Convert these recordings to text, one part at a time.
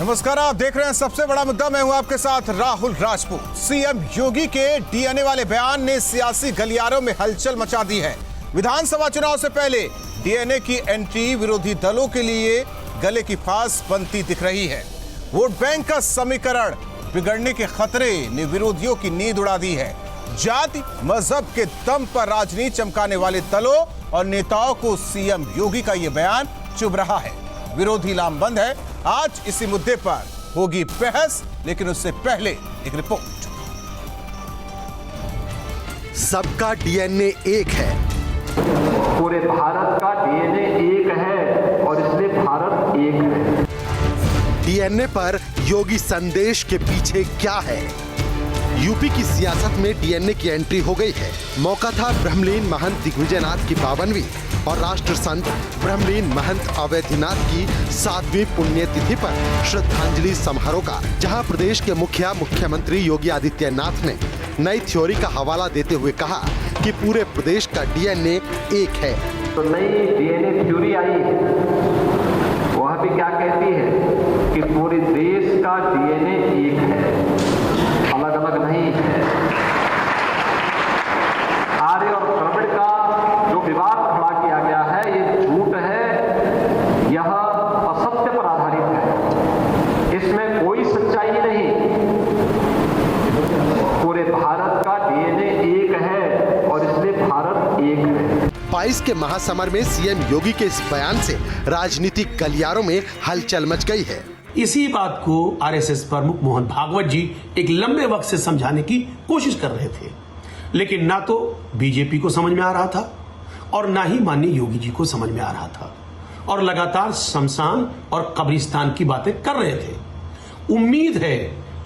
नमस्कार, आप देख रहे हैं सबसे बड़ा मुद्दा। मैं हूं आपके साथ राहुल राजपूत। सीएम योगी के डीएनए वाले बयान ने सियासी गलियारों में हलचल मचा दी है। विधानसभा चुनाव से पहले डीएनए की एंट्री विरोधी दलों के लिए गले की फांस बनती दिख रही है। वोट बैंक का समीकरण बिगड़ने के खतरे ने विरोधियों की नींद उड़ा दी है। जाति मजहब के दम पर राजनीति चमकाने वाले दलों और नेताओं को सीएम योगी का यह बयान चुभ रहा है। विरोधी लामबंद है। आज इसी मुद्दे पर होगी बहस, लेकिन उससे पहले एक रिपोर्ट। सबका डीएनए एक है। पूरे भारत का डीएनए एक है और इसलिए भारत एक है। डीएनए पर योगी संदेश के पीछे क्या है? यूपी की सियासत में डीएनए की एंट्री हो गई है। मौका था ब्रह्मलीन महंत दिग्विजयनाथ की 52वीं और राष्ट्र संत ब्रह्मलीन महंत अवैधनाथ की 7वीं पुण्यतिथि पर श्रद्धांजलि समारोह का, जहां प्रदेश के मुख्यमंत्री योगी आदित्यनाथ ने नई थ्योरी का हवाला देते हुए कहा कि पूरे प्रदेश का डीएनए एक है। तो नई डीएनए थ्योरी आई है, वह भी क्या कहती है कि पूरे देश का डीएनए एक है, अलग अलग नहीं है। आर्य और द्रविड़ का जो विवाद खड़ा किया गया है, ये झूठ है, यह असत्य पर आधारित है, इसमें कोई सच्चाई नहीं। पूरे भारत का डीएनए एक है और इसलिए भारत एक है। 22 के महासमर में सीएम योगी के इस बयान से राजनीतिक गलियारों में हलचल मच गई है। इसी बात को आरएसएस प्रमुख मोहन भागवत जी एक लंबे वक्त से समझाने की कोशिश कर रहे थे, लेकिन ना तो बीजेपी को समझ में आ रहा था और ना ही माननीय योगी जी को समझ में आ रहा था, और लगातार शमशान और कब्रिस्तान की बातें कर रहे थे। उम्मीद है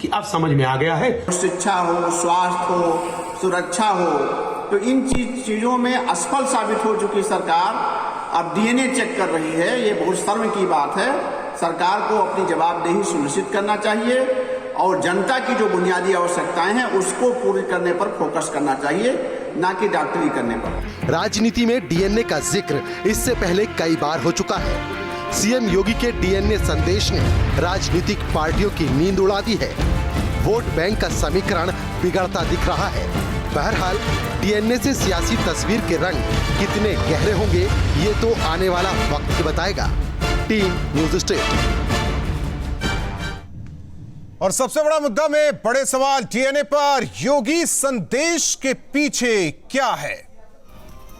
कि अब समझ में आ गया है। शिक्षा हो, स्वास्थ्य हो, सुरक्षा हो, तो इन चीजों में असफल साबित हो चुकी सरकार अब डीएनए चेक कर रही है। ये बहुत शर्म की बात है। सरकार को अपनी जवाबदेही सुनिश्चित करना चाहिए और जनता की जो बुनियादी आवश्यकताएं हैं उसको पूरी करने पर फोकस करना चाहिए, ना कि डॉक्टरी करने पर। राजनीति में डीएनए का जिक्र इससे पहले कई बार हो चुका है। सीएम योगी के डीएनए संदेश ने राजनीतिक पार्टियों की नींद उड़ा दी है। वोट बैंक का समीकरण बिगड़ता दिख रहा है। बहरहाल डीएनए से सियासी तस्वीर के रंग कितने गहरे होंगे, ये तो आने वाला वक्त बताएगा। Team news state. और सबसे बड़ा मुद्दा में बड़े सवाल डीएनए पर योगी संदेश के पीछे क्या है?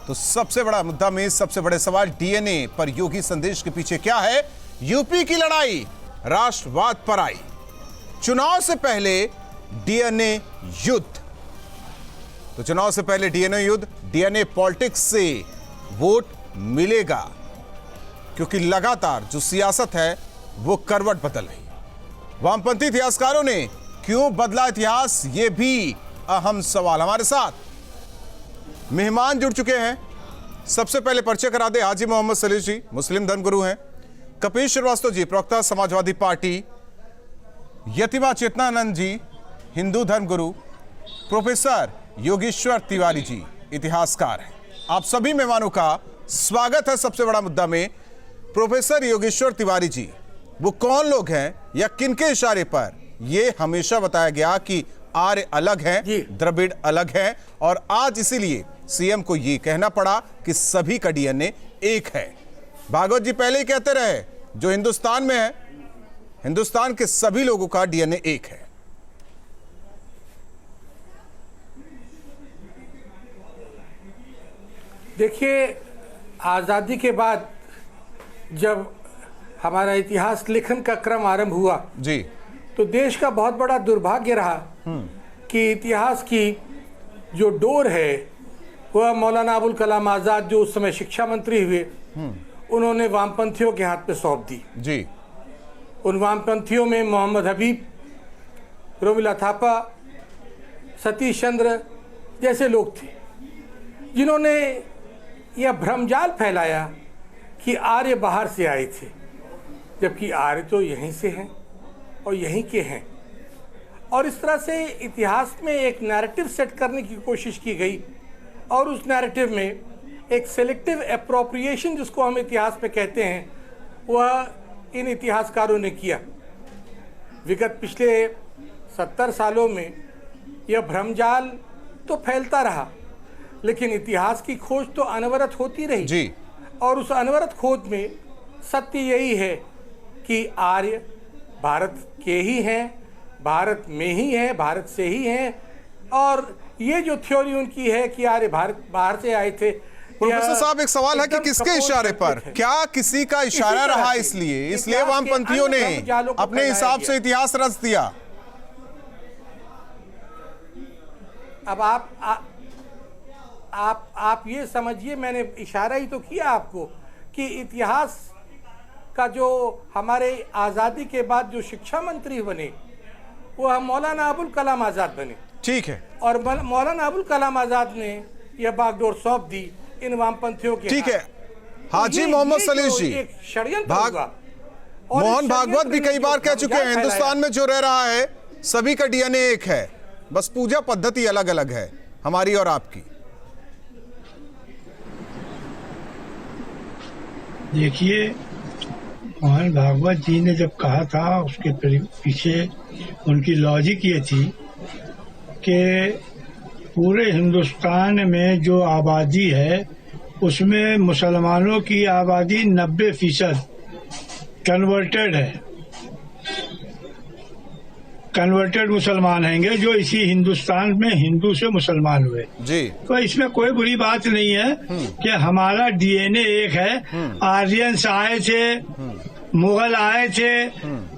तो सबसे बड़ा मुद्दा में सबसे बड़े सवाल डीएनए पर योगी संदेश के पीछे क्या है? यूपी की लड़ाई राष्ट्रवाद पर आई। चुनाव से पहले डीएनए युद्ध। तो चुनाव से पहले डीएनए युद्ध, डीएनए पॉलिटिक्स से वोट मिलेगा, क्योंकि लगातार जो सियासत है वो करवट बदल रही। वामपंथी इतिहासकारों ने क्यों बदला इतिहास, ये भी अहम सवाल। हमारे साथ मेहमान जुड़ चुके हैं। सबसे पहले परिचय करा दे, हाजी मोहम्मद सलीम जी मुस्लिम धर्मगुरु हैं। कपिल श्रीवास्तव जी प्रवक्ता समाजवादी पार्टी। यतिमा चेतनानंद जी हिंदू धर्मगुरु। प्रोफेसर योगेश्वर तिवारी जी इतिहासकार हैं। आप सभी मेहमानों का स्वागत है सबसे बड़ा मुद्दा में। प्रोफेसर योगेश्वर तिवारी जी, वो कौन लोग हैं या किनके इशारे पर ये हमेशा बताया गया कि आर्य अलग हैं, द्रविड़ अलग हैं, और आज इसीलिए सीएम को ये कहना पड़ा कि सभी का डीएनए एक है? भागवत जी पहले ही कहते रहे, जो हिंदुस्तान में है, हिंदुस्तान के सभी लोगों का डीएनए एक है। देखिए, आज़ादी के बाद जब हमारा इतिहास लेखन का क्रम आरंभ हुआ जी, तो देश का बहुत बड़ा दुर्भाग्य रहा कि इतिहास की जो डोर है वह मौलाना अबुल कलाम आज़ाद, जो उस समय शिक्षा मंत्री हुए, उन्होंने वामपंथियों के हाथ पे सौंप दी जी। उन वामपंथियों में मोहम्मद हबीब, रोमिला थापा, सतीश चंद्र जैसे लोग थे, जिन्होंने यह भ्रमजाल फैलाया कि आर्य बाहर से आए थे, जबकि आर्य तो यहीं से हैं और यहीं के हैं। और इस तरह से इतिहास में एक नैरेटिव सेट करने की कोशिश की गई, और उस नैरेटिव में एक सेलेक्टिव एप्रोप्रिएशन जिसको हम इतिहास में कहते हैं, वह इन इतिहासकारों ने किया। विगत पिछले 70 सालों में यह भ्रमजाल तो फैलता रहा, लेकिन इतिहास की खोज तो अनवरत होती रही जी। और उस अनवरत खोज में सत्य यही है कि आर्य भारत के ही हैं, भारत में ही हैं, भारत से ही हैं। और ये जो थ्योरी उनकी है कि आर्य भारत बाहर से आए थे, प्रोफेसर साहब एक सवाल है कि किसके इशारे पर, क्या किसी का इशारा रहा इसलिए वामपंथियों ने अपने हिसाब से इतिहास रच दिया? अब आप ये समझिए, मैंने इशारा ही तो किया आपको कि इतिहास का जो हमारे आज़ादी के बाद जो शिक्षा मंत्री बने वो हम मौलाना अबुल कलाम आज़ाद बने। ठीक है, और मौलाना अबुल कलाम आज़ाद ने यह बागडोर सौंप दी इन वामपंथियों के। ठीक है। हाजी मोहम्मद सलीश जी, एक षड्यंत्र हुआ। और मोहन इस भागवत भी षड्यंत्र कई ने बार जो कह चुके हैं भ्रमजाल हिंदुस्तान में जो रह रहा है सभी का डीएनए एक है, बस पूजा पद्धति अलग अलग है हमारी और आपकी। देखिए, मोहन भागवत जी ने जब कहा था उसके पीछे उनकी लॉजिक ये थी कि पूरे हिंदुस्तान में जो आबादी है उसमें मुसलमानों की आबादी 90% कन्वर्टेड है, कन्वर्टेड मुसलमान हैंगे जो इसी हिंदुस्तान में हिंदू से मुसलमान हुए जी। तो इसमें कोई बुरी बात नहीं है कि हमारा डीएनए एक है। आर्यंस आए थे, मुगल आए थे,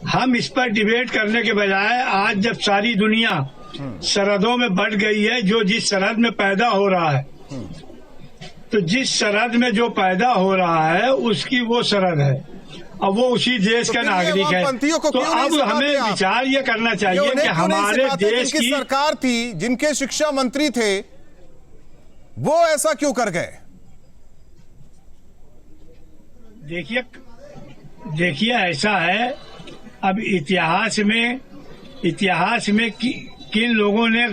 हम इस पर डिबेट करने के बजाय आज जब सारी दुनिया सरहदों में बढ़ गई है, जो जिस सरहद में पैदा हो रहा है, तो जिस सरहद में जो पैदा हो रहा है उसकी वो सरहद है, अब वो उसी देश का नागरिक है। तो अब हमें विचार ये करना चाहिए कि हमारे देश की सरकार थी, जिनके शिक्षा मंत्री थे, वो ऐसा क्यों कर गए? देखिए ऐसा है, अब इतिहास में किन लोगों ने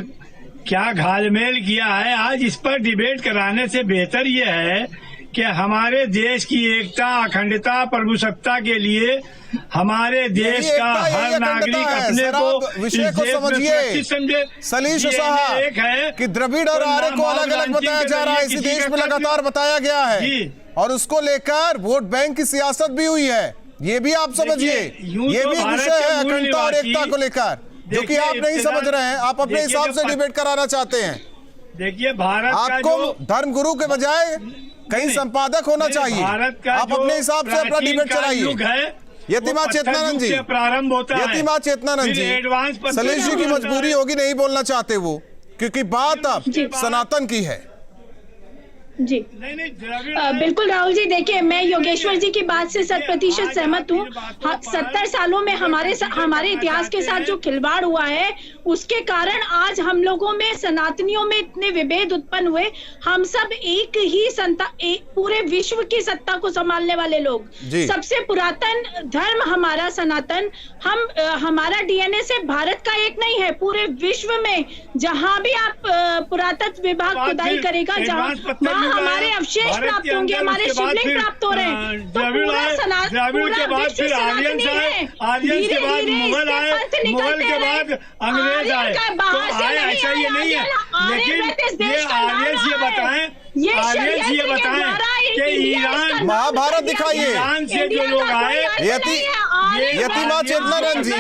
क्या घालमेल किया है, आज इस पर डिबेट कराने से बेहतर ये है कि हमारे देश की एकता, अखंडता, प्रभुसत्ता के लिए हमारे देश का हर नागरिक अपने को विषय को समझिए सलीश साहब, एक है कि द्रविड़ और आर्य को अलग अलग बताया जा रहा है, इसी देश में लगातार बताया गया है और उसको लेकर वोट बैंक की सियासत भी हुई है, ये भी आप समझिए। ये भी विषय है अखंडता और एकता को लेकर, जो कि आप नहीं समझ रहे हैं, आप अपने हिसाब से डिबेट कराना चाहते हैं। देखिए, भारत आपको धर्मगुरु के बजाय कहीं संपादक होना चाहिए, आप अपने हिसाब से अपना डिबेट चलाइए। यतिमा चेतनानंद जी, प्रारंभ होता है, यतिमा चेतनानंद जी, सलीश जी की मजबूरी होगी, नहीं बोलना चाहते वो, क्योंकि बात अब सनातन की है। जी बिल्कुल राहुल जी, देखिए मैं योगेश्वर जी की बात से 100% सहमत हूँ। 70 सालों में हमारे इतिहास के साथ जो खिलवाड़ हुआ है उसके कारण आज हम लोगों में, सनातनियों में इतने विभेद उत्पन्न हुए। हम सब एक ही पूरे विश्व की सत्ता को संभालने वाले लोग, सबसे पुरातन धर्म हमारा सनातन, हमारा डीएनए से भारत का एक नहीं है, पूरे विश्व में जहाँ भी आप पुरातत्व विभाग खुदाई करेगा, जहाँ हमारे अवशेष प्राप्त होंगे, हमारे शिवलिंग प्राप्त हो रहे हैं, तो पूरा द्रविड़ के बाद फिर आर्यन आए, आर्यन के बाद मुगल आए, मुगल के बाद अंग्रेज आए, तो आए ऐसा ये नहीं है। लेकिन ये आर्यन ये बताएं कि ईरान, महाभारत दिखाइए, ईरान से जो लोग आए, यतिमा चेतनानंद जी,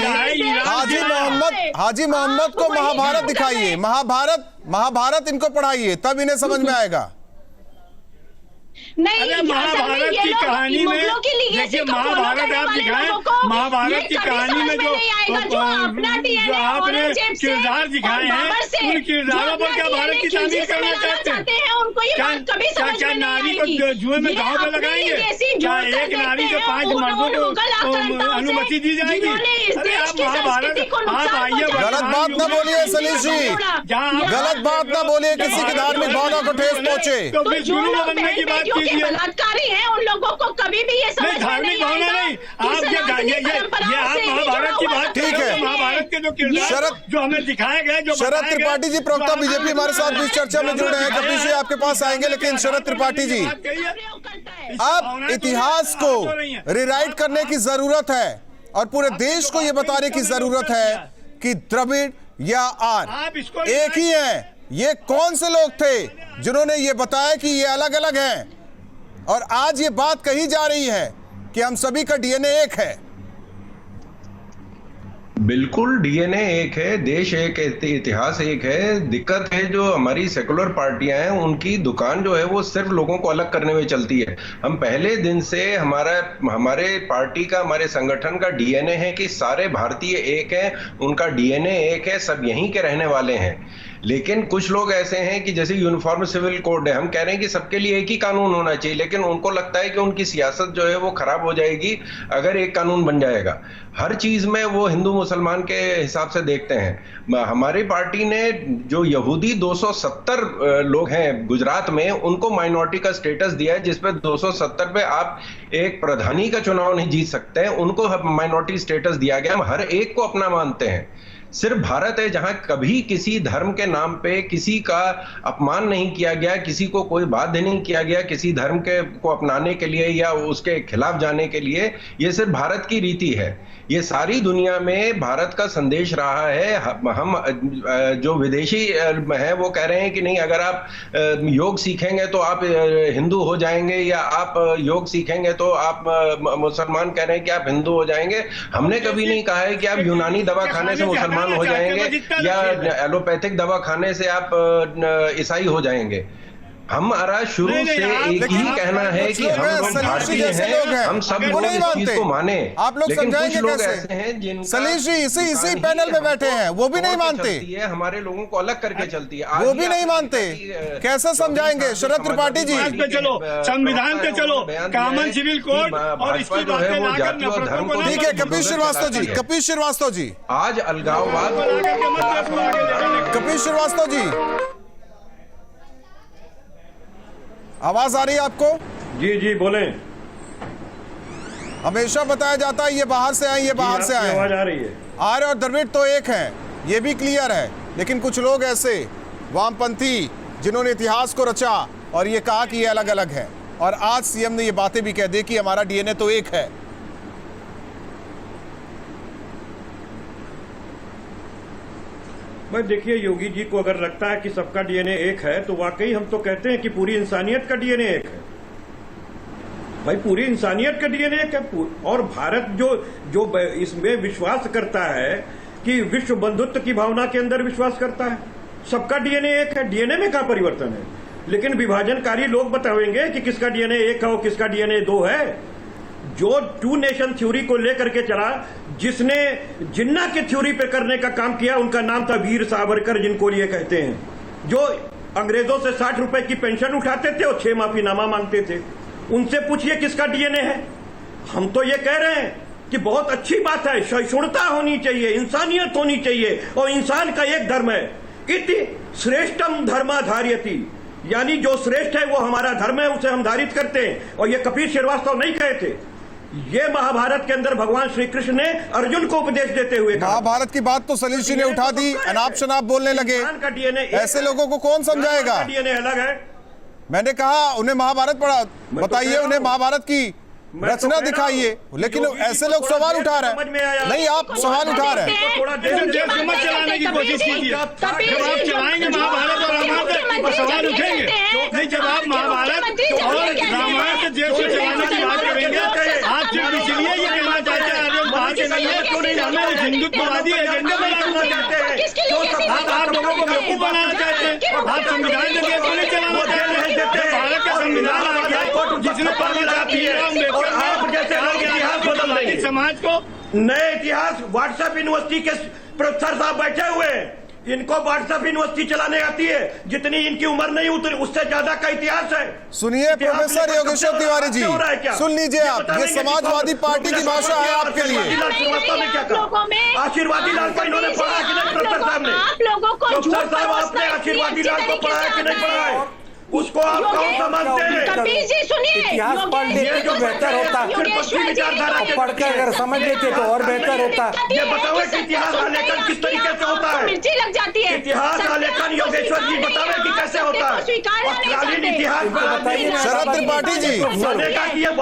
हाजी मोहम्मद को महाभारत दिखाइए, महाभारत इनको पढ़ाइए, तब इन्हें समझ में आएगा। नहीं, महाभारत की कहानी में देखिए, महाभारत आप दिखाएं, महाभारत की कहानी में जो आपने किरदार दिखाए हैं, उन किरदारों पर क्या भारत की तारीफ करना चाहते हैं? क्या नारी को जुए में गांव पे लगाएंगे? क्या एक नारी के 5 मर्दों को अनुमति दी जाएगी? अरे आप महाभारत, आप आइए। गलत बात न बोलिए सलीश जी, गलत बात न बोलिए, किसी की धार्मिक भावना को ठेस पहुंचे। तो फिर गुरु बनने की बात कीजिए। बलात्कारी हैं, उन लोगों को कभी भी ये समझ धार्मिक भावना नहीं, आप ये आप महाभारत की बात, ठीक है, महाभारत के जो किरदार जो हमें दिखाए गए, जो शरद त्रिपाठी जी, प्रवक्ता बीजेपी, हमारे साथ इस चर्चा में जुड़ रहे हैं, कपिल जी आपके पास आएंगे, लेकिन शरद त्रिपाठी जी, अब इतिहास को रिराइट करने की जरूरत है, और पूरे देश को यह बताने की जरूरत है कि द्रविड़ या आर्य एक ही है। ये कौन से लोग थे जिन्होंने ये बताया कि ये अलग अलग हैं, और आज ये बात कही जा रही है कि हम सभी का डीएनए एक है। बिल्कुल, डीएनए एक है, देश एक है, इतिहास एक है। दिक्कत है जो हमारी सेकुलर पार्टियां हैं, उनकी दुकान जो है वो सिर्फ लोगों को अलग करने में चलती है। हम पहले दिन से हमारे पार्टी का, हमारे संगठन का डीएनए है कि सारे भारतीय एक हैं, उनका डीएनए एक है, सब यहीं के रहने वाले हैं। लेकिन कुछ लोग ऐसे हैं कि जैसे यूनिफॉर्म सिविल कोड है, हम कह रहे हैं कि सबके लिए एक ही कानून होना चाहिए, लेकिन उनको लगता है कि उनकी सियासत जो है वो खराब हो जाएगी अगर एक कानून बन जाएगा। हर चीज में वो हिंदू मुसलमान के हिसाब से देखते हैं। हमारी पार्टी ने जो यहूदी 270 लोग हैं गुजरात में, उनको माइनॉरिटी का स्टेटस दिया है, जिसपे 270 पे आप एक प्रधानी का चुनाव नहीं जीत सकते हैं, उनको माइनॉरिटी स्टेटस दिया गया। हम हर एक को अपना मानते हैं। सिर्फ भारत है जहां कभी किसी धर्म के नाम पे किसी का अपमान नहीं किया गया, किसी को कोई बाध्य नहीं किया गया किसी धर्म को अपनाने के लिए या उसके खिलाफ जाने के लिए। ये सिर्फ भारत की रीति है। ये सारी दुनिया में भारत का संदेश रहा है। हम जो विदेशी हैं वो कह रहे हैं कि नहीं, अगर आप योग सीखेंगे तो आप हिंदू हो जाएंगे, या आप योग सीखेंगे तो आप मुसलमान कह रहे हैं कि आप हिंदू हो जाएंगे। हमने कभी नहीं कहा है कि आप यूनानी दवा खाने से मुसलमान हो जाएंगे या एलोपैथिक दवा खाने से आप ईसाई हो जाएंगे। हमारा शुरू से एक ही कहना है कि हम लोग भारतीय हैं, हम सब लोग इस चीज को माने। आप लोग समझाएंगे कैसे? सलीश जी इसी पैनल में बैठे हैं, वो भी नहीं मानते। हमारे लोगों को अलग करके चलती है, वो भी नहीं मानते। कैसे समझाएंगे शरद त्रिपाठी जी? चलो संविधान पे चलो, कॉमन सिविल कोड और इसकी बातें जाति और धर्म को। ठीक है, कपिल श्रीवास्तव जी आज अलगाववाद, कपिल श्रीवास्तव जी आवाज आ रही है आपको? जी बोलें। हमेशा बताया जाता है ये बाहर से आए, ये बाहर से आए। आवाज आ रही है। आर्य और द्रविड़ तो एक हैं, ये भी क्लियर है। लेकिन कुछ लोग ऐसे वामपंथी जिन्होंने इतिहास को रचा और ये कहा कि ये अलग अलग है, और आज सीएम ने ये बातें भी कह दी कि हमारा डीएनए तो एक है। भाई देखिए, योगी जी को अगर लगता है कि सबका डीएनए एक है, तो वाकई हम तो कहते हैं कि पूरी इंसानियत का डीएनए एक है। भाई पूरी इंसानियत का डीएनए एक है। और भारत जो इसमें विश्वास करता है कि विश्व बंधुत्व की भावना के अंदर विश्वास करता है, सबका डीएनए एक है। डीएनए में क्या परिवर्तन है? लेकिन विभाजनकारी लोग बताएंगे कि किसका डीएनए एक है और किसका डीएनए दो है। जो टू नेशन थ्योरी को लेकर के चला, जिसने जिन्ना के थ्योरी पे करने का काम किया, उनका नाम था वीर सावरकर, जिनको ये कहते हैं, जो अंग्रेजों से 60 रुपए की पेंशन उठाते थे और 6 माफीनामा मांगते थे। उनसे पूछिए किसका डीएनए है। हम तो ये कह रहे हैं कि बहुत अच्छी बात है, सहिष्णुता होनी चाहिए, इंसानियत होनी चाहिए, और इंसान का एक धर्म है, इति श्रेष्ठम धर्माधार्यति, यानी जो श्रेष्ठ है वो हमारा धर्म है, उसे हम धारित करते हैं। और ये कपिल श्रीवास्तव नहीं कहे थे, ये महाभारत के अंदर भगवान श्री कृष्ण ने अर्जुन को उपदेश देते हुए कहा। महाभारत की बात तो सलीश जी ने उठा दी, अनाप शनाप बोलने लगे। ऐसे लोगों को कौन समझाएगा? डीएनए अलग है। मैंने कहा उन्हें महाभारत पढ़ा, बताइए उन्हें महाभारत की रचना दिखाइए। लेकिन ऐसे लोग सवाल उठा रहे हैं। नहीं, आप सवाल उठा रहे हैं। थोड़ा देश चलाने की कोशिश कीजिए। जब आप चलाएंगे महाभारत और रामायण तो सवाल उठेंगे। नहीं, जब आप महाभारत और रामायण से देश को चलाने की बात करेंगे, आप सिर्फ इसलिए ये कहना चाहते हैं आर्यन बाहर के नहीं है, क्यों नहीं हमें हिंदुत्ववादी एजेंडे बनाना चाहते हैं। आप लोगों को बेवकूफ बनाना चाहते हैं। आप संविधान के देश को नहीं चलाना चाहते हैं। भारत का संविधान आ गया जिसने पानी जाती है, और आप जैसे लोग इतिहास बदल रहे हैं समाज को। नए इतिहास व्हाट्सएप यूनिवर्सिटी के प्रोफेसर साहब बैठे हुए हैं, इनको व्हाट्सएप यूनिवर्सिटी चलाने आती है। जितनी इनकी उम्र नहीं उतनी, उससे ज्यादा का इतिहास है। सुनिए प्रोफेसर योगेश्वर तिवारी जी, सुन लीजिए आप, ये समाजवादी पार्टी की भाषा है आपके लिए। आशीर्वादी लाल को इन्होंने पढ़ा कि नहीं? प्रोफेसर साहब ने, प्रोफेसर साहब आपने आशीर्वादी लाल को पढ़ाया कि नहीं पढ़ाया? उसको आप कौन समझते हैं? कपिल जी सुनिए, इतिहास पढ़ लेते तो बेहतर होता। पढ़ के अगर समझ लेते तो और बेहतर होता। ये बताओ कि इतिहास का लेखन किस तरीके से होता है? मिर्ची लग जाती है। इतिहास का लेखन योगेश्वर जी बतावे कि कैसे होता है? तत्कालीन इतिहास शरद त्रिपाठी जी,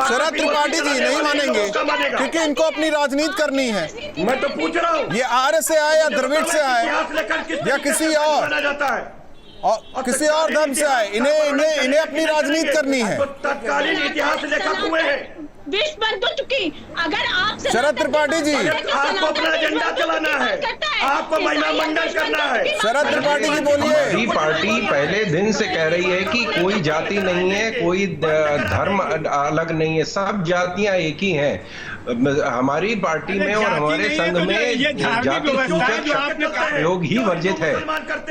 शरद त्रिपाठी जी नहीं मानेंगे क्योंकि इनको अपनी राजनीति करनी है। मैं तो पूछ रहा हूँ, ये आर्य से आए या द्रविड़ से आए इतिहास लेखन किस या तरीके किसी से और माना जाता है? और किसी और धर्म से आए, इन्हें अपनी राजनीति करनी है। तो तत्कालीन इतिहास लेखक हुए हैं। विश्व बन तो चुकी। अगर आप शरद त्रिपाठी जी, आपको अपना एजेंडा चलाना है, आपको महिला मंडल करना है। शरद त्रिपाठी जी बोलिए। हमारी पार्टी पहले दिन से कह रही है कि कोई जाति नहीं है, कोई धर्म अलग नहीं है, सब जातियां एक ही हैं। हमारी पार्टी में और हमारे संघ में जाति सूचक शब्द का प्रयोग ही वर्जित है।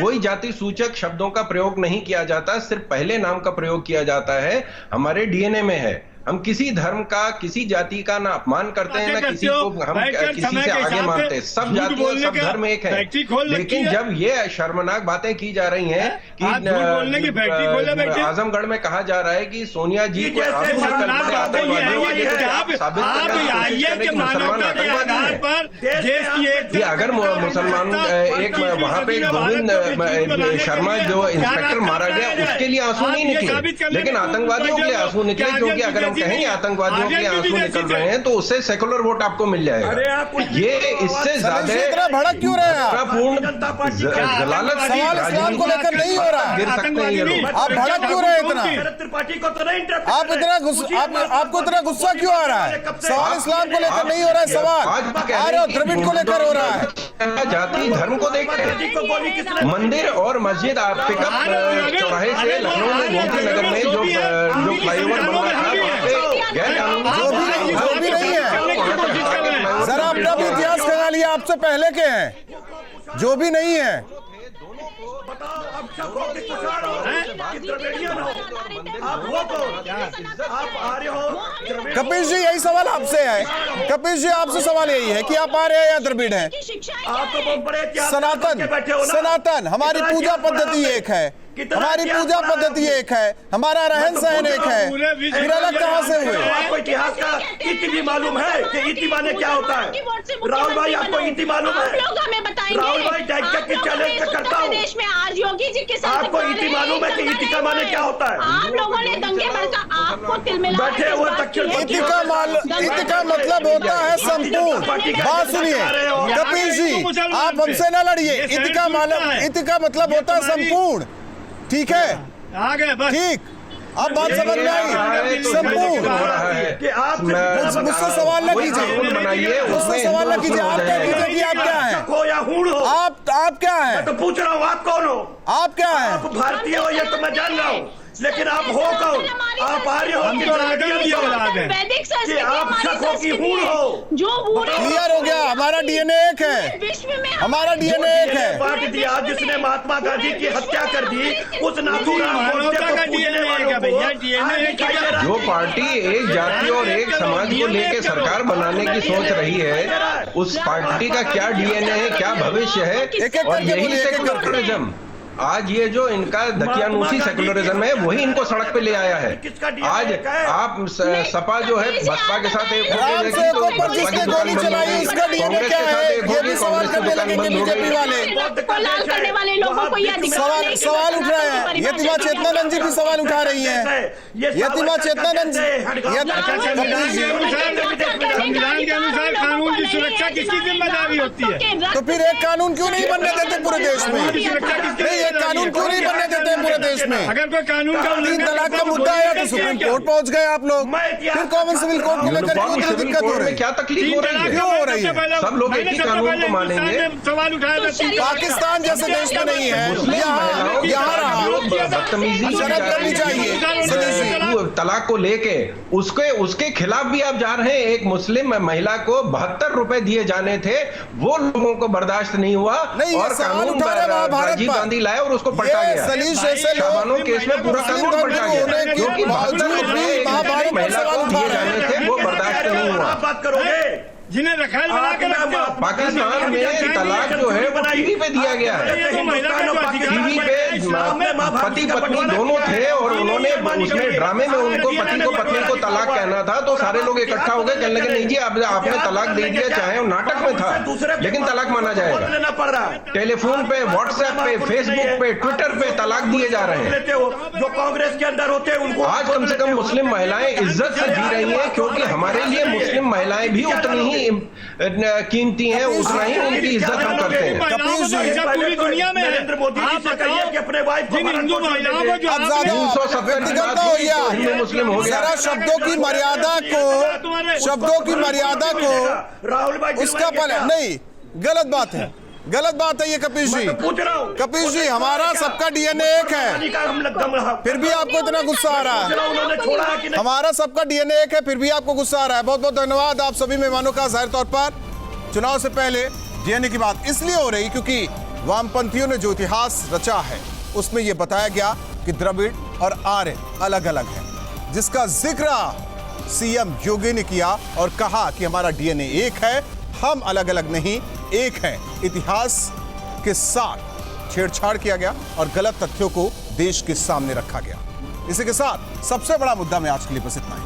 कोई जाति सूचक शब्दों का प्रयोग नहीं किया जाता, सिर्फ पहले नाम का प्रयोग किया जाता है। हमारे डीएनए में है। हम किसी धर्म का, किसी जाति का ना अपमान करते हैं, ना किसी को हम किसी से आगे मानते हैं। सब जाति और सब धर्म एक है। लेकिन जब ये शर्मनाक बातें की जा रही हैं कि आजमगढ़ में कहा जा रहा है कि सोनिया जी को अगर मुसलमान एक वहां पे गोविंद शर्मा जो इंस्पेक्टर मारा गया उसके लिए आंसू नहीं निकले, लेकिन आतंकवादियों के लिए आंसू निकले, क्योंकि अगर कहेंगे आतंकवादियों के आंसू निकल रहे हैं तो उससे सेकुलर वोट आपको मिल जाएगा। ये इससे ज्यादा इतना भड़क क्यों रहे हैं? पूर्ण जलालत सवाल इस्लाम को लेकर नहीं हो रहा। गिर सकते हैं ये लोग। आप भड़क क्यों रहे इतना? त्रिपाठी को तो नहीं आप इतना आपको इतना गुस्सा क्यों आ रहा है? सवाल इस्लाम को लेकर नहीं हो रहा है, सवाल आर्य द्रविड़ को लेकर हो रहा है। जाति धर्म को देखकर मंदिर और मस्जिद आप पिकअप चौराहे से लखनऊ में गोमती नगर में जो फ्लाईओवर बन रहा था जो भी नहीं है, जरा अपना भी इतिहास खंगा लिया, आपसे पहले के हैं, जो भी नहीं है। कपिल जी यही सवाल आपसे है। कपिल जी आपसे सवाल यही है कि आप आर्य या द्रविड़ हैं? सनातन हमारी पूजा पद्धति एक है, हमारी पूजा पद्धति एक है, हमारा रहन सहन एक है, फिर अलग कहां से हुए? आपको इतिहास का इति भी मालूम है कि इति माने क्या होता है? राहुल भाई आपको इति मालूम है? राहुल भाई की चैलेंज करता हूँ, देश में आज योगी जी के साथ आपको इति मालूम है कि इति का माने क्या होता है? आप लोगों ने दंगे भड़का, आपको तिलमिला बैठे हुए दक्षिण इति का मतलब होता है संपूर्ण। बात सुनिए कपिल जी, आप हमसे न लड़िए। इति का मतलब होता है संपूर्ण, ठीक है? ठीक, अब बात समझ में आई। संपूर्ण। मुझसे सवाल न कीजिए, मुझसे सवाल न कीजिए। आप क्या कीजिए कि आप क्या हैं? आप क्या हैं? तो पूछ रहा हूँ आप कौन हो? आप क्या हैं? आप भारतीय हो ये तो मैं जान रहा हूँ, लेकिन आप हो कौन? आप आर्य हो कि वैदिक कि आप शको की हूण हो? जो क्लियर हो गया, हमारा डीएनए एक है, विश्व में हमारा डीएनए एक है। बांट दिया जिसने महात्मा गांधी की हत्या कर दी, उस नाथूराम गोडसे को पूजने वालों को जो पार्टी एक जाति और एक समाज को लेकर सरकार बनाने की सोच रही है, उस पार्टी का क्या डीएनए है, क्या भविष्य है? और यही सेकुलरिज्म आज ये जो इनका दकियानूसी सेकुलरिज्म है वही इनको सड़क पे ले आया है। आज आप सपा जो है बसपा के साथ एक गोली चलाई, उसका डीएनए क्या है? ये भी सवाल करने लगेंगे बीजेपी वाले। सवाल उठ रहे हैं। यतिमा चेतनानंद जी भी सवाल उठा रही है। यतिमा चेतनानंद संविधान के अनुसार कानून की सुरक्षा किसकी जिम्मेदारी होती है? तो फिर एक कानून क्यों नहीं बनने देते पूरे देश में? एक कानून क्यों नहीं बनने देते हैं पूरे देश में? अगर कोई कानून का 3 तलाक का मुद्दा आया तो सुप्रीम कोर्ट पहुंच गए आप लोग। फिर कॉमन सिविल कोर्ट को लेकर क्यों इतनी दिक्कत हो रही है? क्या तकलीफ हो रही है? क्यों हो रही है? सब लोग एक ही कानून को मानेंगे। सवाल उठाया पाकिस्तान जैसे देश में नहीं है, यहाँ रहा बदतमीजी शरत करनी चाहिए। तलाक को लेके उसके खिलाफ भी आप जा रहे हैं। एक मुस्लिम महिला को 72 रुपए दिए जाने थे, वो लोगों को बर्दाश्त नहीं हुआ और कानून राजीव गांधी लाए और उसको पलटा गया। शाबानो केस में पूरा कानून पलटा गया क्योंकि 72 रुपए महिला को दिए जाने थे, वो बर्दाश्त नहीं हुआ। बात करोगे जिन्हें रखाल बना के रखते हो। पाकिस्तान में तलाक जो है वो टीवी पे दिया गया है। टीवी पे पति पत्नी दोनों थे और उन्होंने उसमें ड्रामे में उनको पति को पत्नी को तलाक कहना था, तो सारे लोग इकट्ठा हो गए, कहने लगे नहीं जी आपने तलाक दे दिया, चाहे वो नाटक में था लेकिन तलाक माना जाएगा। टेलीफोन पे, व्हाट्सएप पे, फेसबुक पे, ट्विटर पे तलाक दिए जा रहे हैं। जो कांग्रेस के अंदर होते हैं उनको आज कम से कम मुस्लिम महिलाएं इज्जत से जी रही हैं, क्योंकि हमारे लिए मुस्लिम महिलाएं भी उतनी ही कीमती हैं, उतना ही उनकी इज्जत हम करते हैं। पूरी दुनिया में नरेंद्र मोदी जी से कहिए कि अपने वाइफ को हिंदू महिलाओं को जो 370 मुस्लिम हो गया। जरा शब्दों की मर्यादा को राहुल भाई उसका पल नहीं, गलत बात है ये कपिल जी। कपिल जी, हमारा सबका डीएनए एक है, फिर भी आपको इतना गुस्सा आ रहा है। हमारा सबका डीएनए एक है, फिर भी आपको गुस्सा आ रहा है। बहुत बहुत धन्यवाद आप सभी मेहमानों का। जाहिर तौर पर चुनाव से पहले डीएनए की बात इसलिए हो रही क्योंकि वामपंथियों ने जो इतिहास रचा है उसमें यह बताया गया कि द्रविड़ और आर्य अलग अलग है, जिसका जिक्र सीएम योगी ने किया और कहा कि हमारा डीएनए एक है, हम अलग अलग नहीं, एक है। इतिहास के साथ छेड़छाड़ किया गया और गलत तथ्यों को देश के सामने रखा गया। इसी के साथ सबसे बड़ा मुद्दा में आज के लिए बस इतना ही।